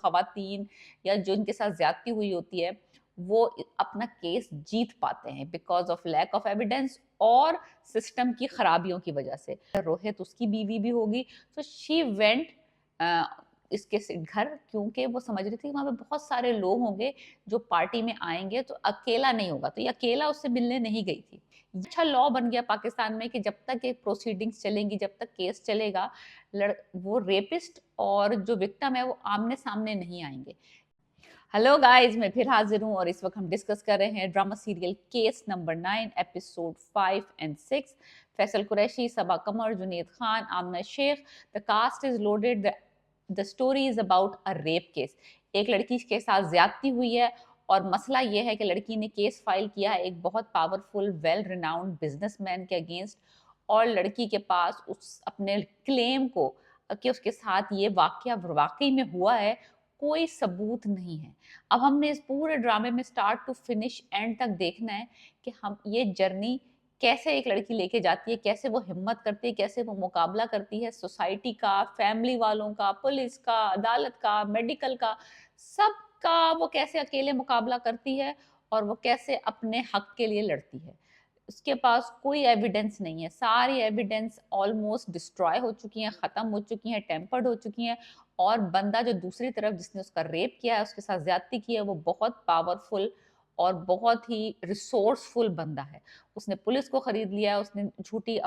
खवातीन या जो इनके साथ ज्यादती हुई होती है वो अपना केस जीत पाते हैं because of lack of evidence और सिस्टम की खराबियों की वजह से। रोहित उसकी बीवी भी होगी, तो शी वेंट इसके घर, क्योंकि वो समझ रही थी वहां पे बहुत सारे लोग होंगे जो पार्टी में आएंगे, तो अकेला नहीं होगा, तो ये अकेला उससे मिलने नहीं गई थी। अच्छा लॉ बन गया पाकिस्तान में कि जब तक ये प्रोसीडिंग्स चलेंगी, जब तक केस चलेगा, वो रेपिस्ट और जो विक्टिम है वो आमने सामने नहीं आएंगे। हेलो गाइस, मैं फिर हाजिर हूँ और इस वक्त हम डिस्कस कर रहे हैं drama serial case number 9 episode 5 and 6। Faysal Quraishi, Saba Qamar, Junaid Khan, Aamna Sheikh. The cast is loaded. The story is about a rape case. एक लड़की के साथ ज्यादती हुई है और मसला यह है कि लड़की ने केस फाइल किया है एक बहुत पावरफुल वेल रिनाउंड बिजनेसमैन के अगेंस्ट, और लड़की के पास उस अपने क्लेम को कि उसके साथ ये वाकया वाकई में हुआ है कोई सबूत नहीं है। अब हमने इस पूरे ड्रामे में स्टार्ट टू फिनिश एंड तक देखना है कि हम ये जर्नी कैसे एक लड़की लेके जाती है, कैसे वो हिम्मत करती है, कैसे वो मुकाबला करती है सोसाइटी का, फैमिली वालों का, पुलिस का, अदालत का, मेडिकल का, सबका वो कैसे अकेले मुकाबला करती है और वो कैसे अपने हक के लिए लड़ती है। उसके पास कोई एविडेंस नहीं है, सारी एविडेंस ऑलमोस्ट डिस्ट्रॉय हो चुकी हैं, खत्म हो चुकी हैं, टेम्पर्ड हो चुकी हैं। और बंदा जो दूसरी तरफ जिसने उसका रेप किया है, उसके साथ ज्यादती की है, वो बहुत पावरफुल और बहुत ही रिसोर्सफुल बंदा है। उसने पुलिस को खरीद लिया है, उसने झूठी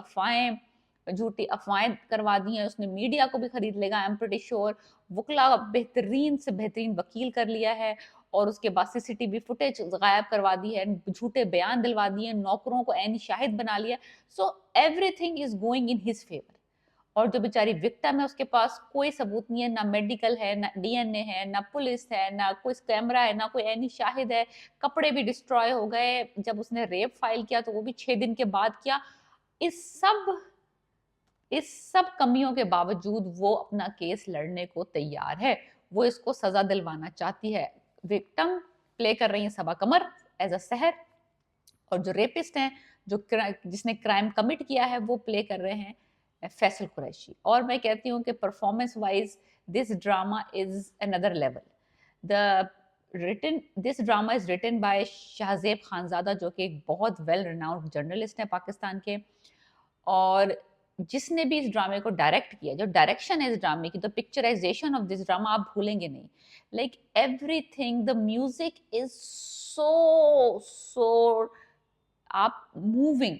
अफवाहें करवा दी हैं, उसने मीडिया को भी खरीद लेगा, आई एम प्रीटी श्योर। वकला बेहतरीन से बेहतरीन वकील कर लिया है और उसके बाद सीसीटीवी फुटेज गायब करवा दी है, झूठे बयान दिलवा दिए, नौकरों को ऐनी शाहिद बना लिया। So everything is going in his favour. और जो बेचारी विक्टिम है उसके पास कोई सबूत नहीं है, ना मेडिकल है, ना डीएनए है, ना पुलिस है, ना कोई कैमरा है, ना कोई ऐनी शाहिद है। कपड़े भी डिस्ट्रॉय हो गए, जब उसने रेप फाइल किया तो वो भी 6 दिन के बाद किया। इस सब इस सब कमियों के बावजूद वो अपना केस लड़ने को तैयार है। वो इसको सजा दिलवाना चाहती है। विक्टिम प्ले कर रही है सबा कमर एज अ सहर, और जो रेपिस्ट हैं, जिसने क्राइम कमिट किया है, वो प्ले कर रहे हैं फैसल कुरैशी। और मैं कहती हूँ कि performance wise this drama is another level. The this drama is written by Shahzeb Khanzada, जो कि एक बहुत वेल रिनाउंड जर्नलिस्ट है पाकिस्तान के। और जिसने भी इस ड्रामे को डायरेक्ट किया, जो डायरेक्शन है इस ड्रामे की, the picturisation of this drama आप भूलेंगे नहीं। Like everything, the music is so so आप moving,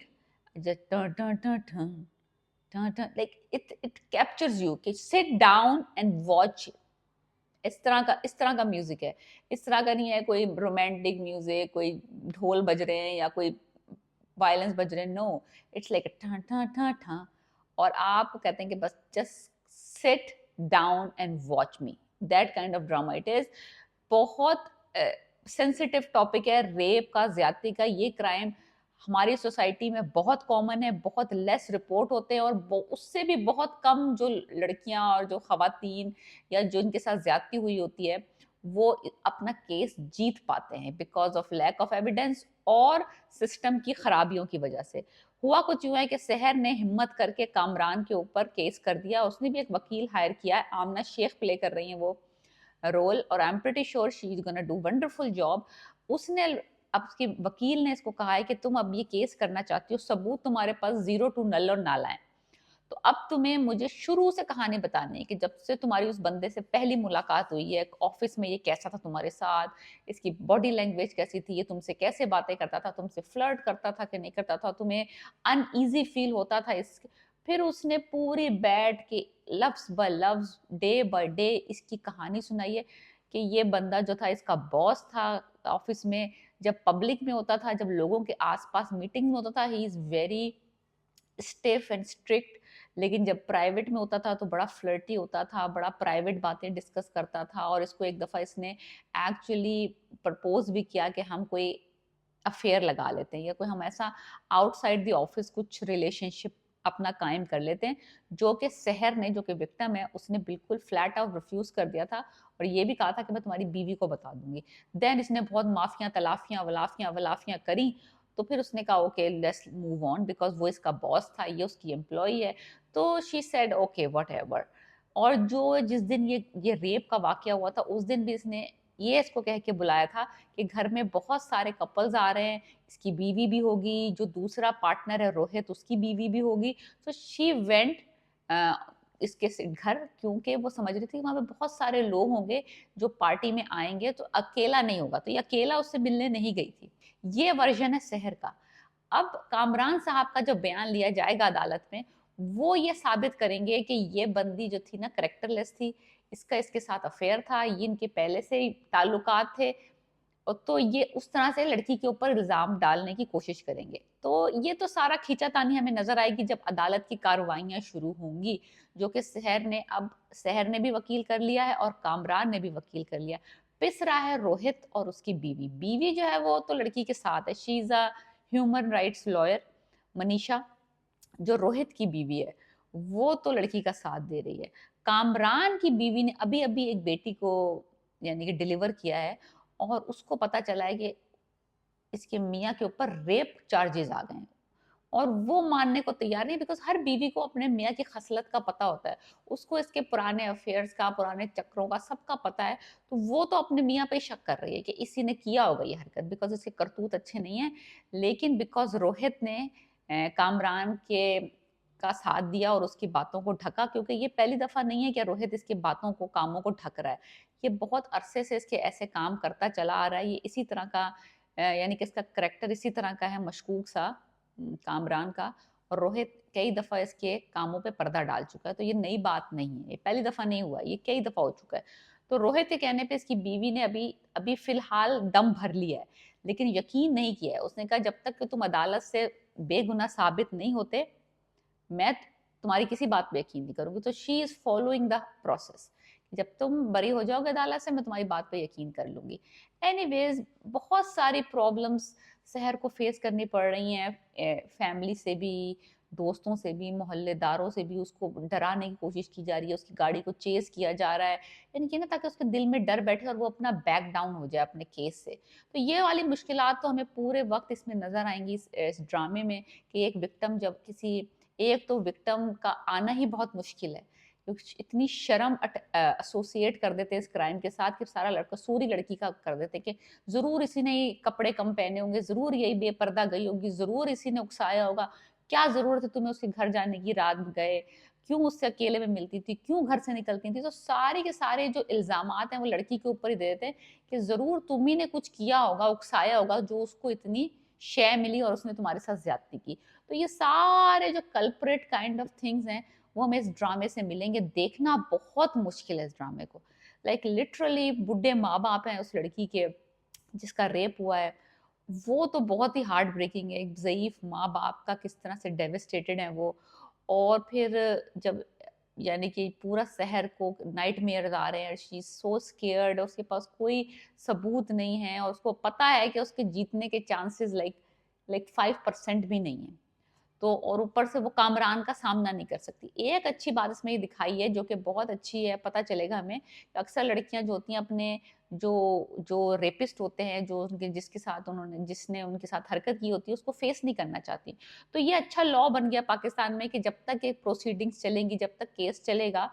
like it captures you कि सिट डाउन एंड वॉच। इस तरह का म्यूजिक है। इस तरह का नहीं है कोई रोमांटिक म्यूजिक, कोई ढोल बज रहे हैं या कोई वायलेंस बज रहे हैं। नो, इट्स लाइक ठा ठा ठा ठा। और आप कहते हैं कि बस just sit down and watch me, that kind of drama it is. बहुत सेंसिटिव टॉपिक है रेप का, ज्यादती का। ये क्राइम हमारी सोसाइटी में बहुत कॉमन है, बहुत लेस रिपोर्ट होते हैं, और उससे भी बहुत कम जो लड़कियां और जो खवातीन या जो इनके साथ ज्यादती हुई होती है वो अपना केस जीत पाते हैं because of lack of evidence और सिस्टम की खराबियों की वजह से। हुआ कुछ यूं है कि शहर ने हिम्मत करके कामरान के ऊपर केस कर दिया। उसने भी एक वकील हायर किया है, आमना शेख प्ले कर रही हैं वो रोल, और I am pretty sure she is gonna do wonderful job. उसने अब उसके वकील ने इसको कहा है कि तुम अब ये केस करना चाहती हो, सबूत तुम्हारे पास 0 to null और नाला है, तो अब तुम्हें मुझे शुरू से कहानी बतानी है कि जब से तुम्हारी उस बंदे से पहली मुलाकात हुई है ऑफिस में, ये कैसा था तुम्हारे साथ, इसकी बॉडी लैंग्वेज कैसी थी, ये तुमसे कैसे बातें करता था, तुमसे फ्लर्ट करता था कि नहीं करता था, तुम्हें अनईजी फील होता था इस। फिर उसने पूरी बैठ के लफ्ज ब लफ्ज, डे बाय डे इसकी कहानी सुनाई है कि ये बंदा जो था इसका बॉस था ऑफिस में। जब पब्लिक में होता था, जब लोगों के आसपास मीटिंग में होता था, he is very stiff and strict. लेकिन जब प्राइवेट में होता था तो बड़ा फ्लर्टी होता था, बड़ा प्राइवेट बातें डिस्कस करता था। और इसको एक दफ़ा इसने एक्चुअली प्रपोज भी किया कि हम कोई अफेयर लगा लेते हैं या कोई हम ऐसा आउटसाइड द ऑफिस कुछ रिलेशनशिप अपना कायम कर लेते हैं, जो कि शहर ने, जो कि विक्टिम है, उसने बिल्कुल फ्लैट आउट रिफ्यूज कर दिया था। और ये भी कहा था कि मैं तुम्हारी बीवी को बता दूंगी। देन इसने बहुत माफियां तलाफियां वलाफियां वलाफियां करी। तो फिर उसने कहा okay let's move on, because वो इसका बॉस था, ये उसकी एम्प्लॉय है। तो शी सेड ओके व्हाटएवर। और जो जिस दिन ये रेप का वाकया हुआ था उस दिन भी इसने ये इसको कह के बुलाया था कि घर में बहुत सारे कपल्स आ रहे हैं, इसकी बीवी भी होगी, जो दूसरा पार्टनर है रोहित उसकी बीवी भी होगी। तो शी वेंट इसके घर, क्योंकि वो समझ रही थी वहां पे बहुत सारे लोग होंगे जो पार्टी में आएंगे, तो अकेला नहीं होगा, तो ये अकेला उससे मिलने नहीं गई थी। ये वर्जन है शहर का। अब कामरान साहब का जो बयान लिया जाएगा अदालत में, वो ये साबित करेंगे कि ये बंदी जो थी ना करेक्टरलेस थी, इसका इसके साथ अफेयर था, ये इनके पहले से ही ताल्लुकात थे, तो ये उस तरह से लड़की के ऊपर इल्जाम डालने की कोशिश करेंगे। तो ये तो सारा खींचातानी हमें नजर आएगी जब अदालत की कार्रवाइयां शुरू होंगी, जो कि शहर ने भी वकील कर लिया है और कामरान ने भी वकील कर लिया। पिस रहा है रोहित और उसकी बीवी। बीवी जो है वो तो लड़की के साथ है, she is a human rights lawyer, Manisha. जो रोहित की बीवी है वो तो लड़की का साथ दे रही है। कामरान की बीवी ने अभी अभी एक बेटी को यानी कि डिलीवर किया है, और उसको पता चला है कि इसके मियाँ के ऊपर रेप चार्जेस आ गए हैं, और वो मानने को तैयार नहीं, बिकॉज हर बीवी को अपने मियाँ की खसलत का पता होता है, उसको इसके पुराने अफेयर्स का, पुराने चक्रों का सबका पता है। तो वो तो अपने मियाँ पे शक कर रही है कि इसी ने किया होगा ये हरकत, बिकॉज इसके करतूत अच्छे नहीं है। लेकिन बिकॉज रोहित ने कामरान के का साथ दिया और उसकी बातों को ढका, क्योंकि ये पहली दफा नहीं है कि रोहित इसकी बातों को, कामों को ढक रहा है, ये बहुत अरसे से इसके ऐसे काम करता चला आ रहा है। ये इसी तरह का यानी कि इसका करेक्टर इसी तरह का है, मशकूक सा कामरान का। और रोहित कई दफा इसके कामों पे पर्दा डाल चुका है, तो ये नई बात नहीं है, ये पहली दफा नहीं हुआ, ये कई दफा हो चुका है। तो रोहित के कहने पे इसकी बीवी ने अभी अभी फिलहाल दम भर लिया है, लेकिन यकीन नहीं किया है। उसने कहा जब तक कि तुम अदालत से बेगुनाह साबित नहीं होते, मैं तुम्हारी किसी बात पे यकीन नहीं करूंगी। तो she is following the process, जब तुम बरी हो जाओगे अदालत से, मैं तुम्हारी बात पे यकीन कर लूंगी। एनीवेज, बहुत सारी प्रॉब्लम्स शहर को फेस करनी पड़ रही हैं, फैमिली से भी, दोस्तों से भी, मोहल्लेदारों से भी। उसको डराने की कोशिश की जा रही है, उसकी गाड़ी को चेस किया जा रहा है, यानी कि ना ताकि उसके दिल में डर बैठे और वो अपना बैक डाउन हो जाए अपने केस से। तो ये वाली मुश्किलात तो हमें पूरे वक्त इसमें नजर आएंगी इस ड्रामे में, कि एक विक्टिम जब किसी, एक तो विक्टिम का आना ही बहुत मुश्किल है, क्योंकि इतनी शर्म एसोसिएट कर देते हैं इस क्राइम के साथ कि सारा लड़का सूरी लड़की का कर देते कि जरूर इसी ने कपड़े कम पहने होंगे, जरूर यही बेपर्दा गई होगी, जरूर इसी ने उकसाया होगा, क्या जरूरत है तुम्हें उसके घर जाने की, रात में गए क्यों, उससे अकेले में मिलती थी, क्यों घर से निकलती थी। तो सारे के सारे जो इल्जामात हैं वो लड़की के ऊपर ही दे देते हैं कि जरूर तुम ही ने कुछ किया होगा, उकसाया होगा, जो उसको इतनी शय मिली और उसने तुम्हारे साथ ज्यादती की। तो ये सारे जो कल्परेट काइंड ऑफ थिंग्स हैं वो हमें इस ड्रामे से मिलेंगे। देखना बहुत मुश्किल है इस ड्रामे को, लाइक लिटरली बुढ़े माँ बाप हैं उस लड़की के जिसका रेप हुआ है, वो तो बहुत ही हार्ट ब्रेकिंग है। एक ज़ईफ माँ बाप का किस तरह से डेविस्टेटेड है वो। और फिर जब यानी कि पूरा शहर को नाइटमेयर्स आ रहे हैं, शी इज सो स्केयर्ड, उसके पास कोई सबूत नहीं है, और उसको पता है कि उसके जीतने के चांसेस लाइक 5% भी नहीं है। तो और ऊपर से वो कामरान का सामना नहीं कर सकती। एक अच्छी बात इसमें ये दिखाई है जो कि बहुत अच्छी है, पता चलेगा हमें कि अक्सर लड़कियां जो होती हैं अपने जो जो रेपिस्ट होते हैं, जो उनके जिसने उनके साथ हरकत की होती है, उसको फेस नहीं करना चाहती। तो ये अच्छा लॉ बन गया पाकिस्तान में कि जब तक ये प्रोसीडिंग्स चलेंगी, जब तक केस चलेगा,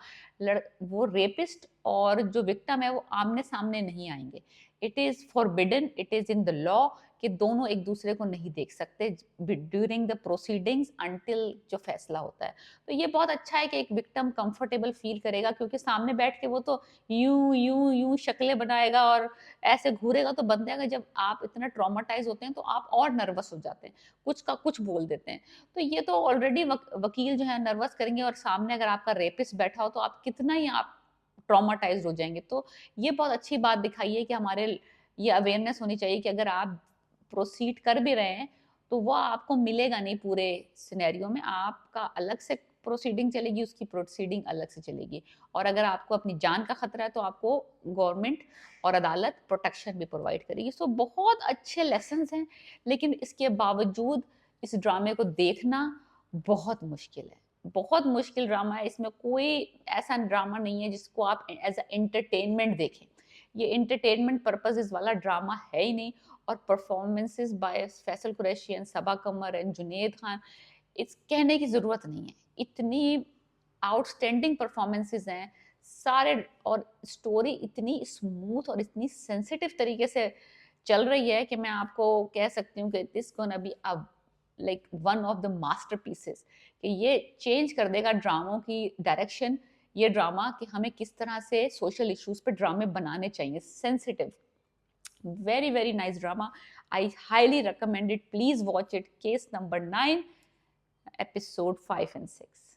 वो रेपिस्ट और जो विक्टिम है वो आमने सामने नहीं आएंगे। It is forbidden, it is in the law कि दोनों एक दूसरे को नहीं देख सकते ड्यूरिंग द प्रोसीडिंग्स अंटिल जो फैसला होता है। तो ये बहुत अच्छा है कि एक विक्टिम कंफर्टेबल फील करेगा, क्योंकि सामने बैठ के वो तो यूं यूं यूं शक्लें बनाएगा और ऐसे घूरेगा, तो बंदे का जब आप इतना ट्रॉमाटाइज होते हैं तो आप और नर्वस हो जाते हैं, कुछ का कुछ बोल देते हैं। तो ये तो ऑलरेडी वकील जो है नर्वस करेंगे, और सामने अगर आपका रेपिस्ट बैठा हो तो आप कितना ही आप ट्रॉमाटाइज हो जाएंगे। तो ये बहुत अच्छी बात दिखाई है कि हमारे ये अवेयरनेस होनी चाहिए कि अगर आप प्रोसीड कर भी रहे हैं तो वो आपको मिलेगा नहीं पूरे सिनेरियो में, आपका अलग से प्रोसीडिंग चलेगी, उसकी प्रोसीडिंग अलग से चलेगी। और अगर आपको अपनी जान का खतरा है तो आपको गवर्नमेंट और अदालत प्रोटेक्शन भी प्रोवाइड करेगी। सो बहुत अच्छे लेसन्स हैं, लेकिन इसके बावजूद इस ड्रामे को देखना बहुत मुश्किल है, बहुत मुश्किल ड्रामा है। इसमें कोई ऐसा ड्रामा नहीं है जिसको आप एज ए एंटरटेनमेंट देखें, ये एंटरटेनमेंट पर्पसेस वाला ड्रामा है ही नहीं। और performances by Faysal Quraishi and Saba Qamar and Junaid Khan, इस कहने की जरूरत नहीं है। इतनी आउटस्टैंडिंग परफॉर्मेंसेज हैं सारे, और स्टोरी इतनी स्मूथ और इतनी सेंसिटिव तरीके से चल रही है कि मैं आपको कह सकती हूँ कि दिस गोना बी अब like one of the masterpieces, कि ये चेंज कर देगा ड्रामों की डायरेक्शन, ये ड्रामा कि हमें किस तरह से सोशल इश्यूज पे ड्रामे बनाने चाहिए, sensitive, very very nice drama. I highly recommend it. Please watch it. Case number 9, episode 5 and 6.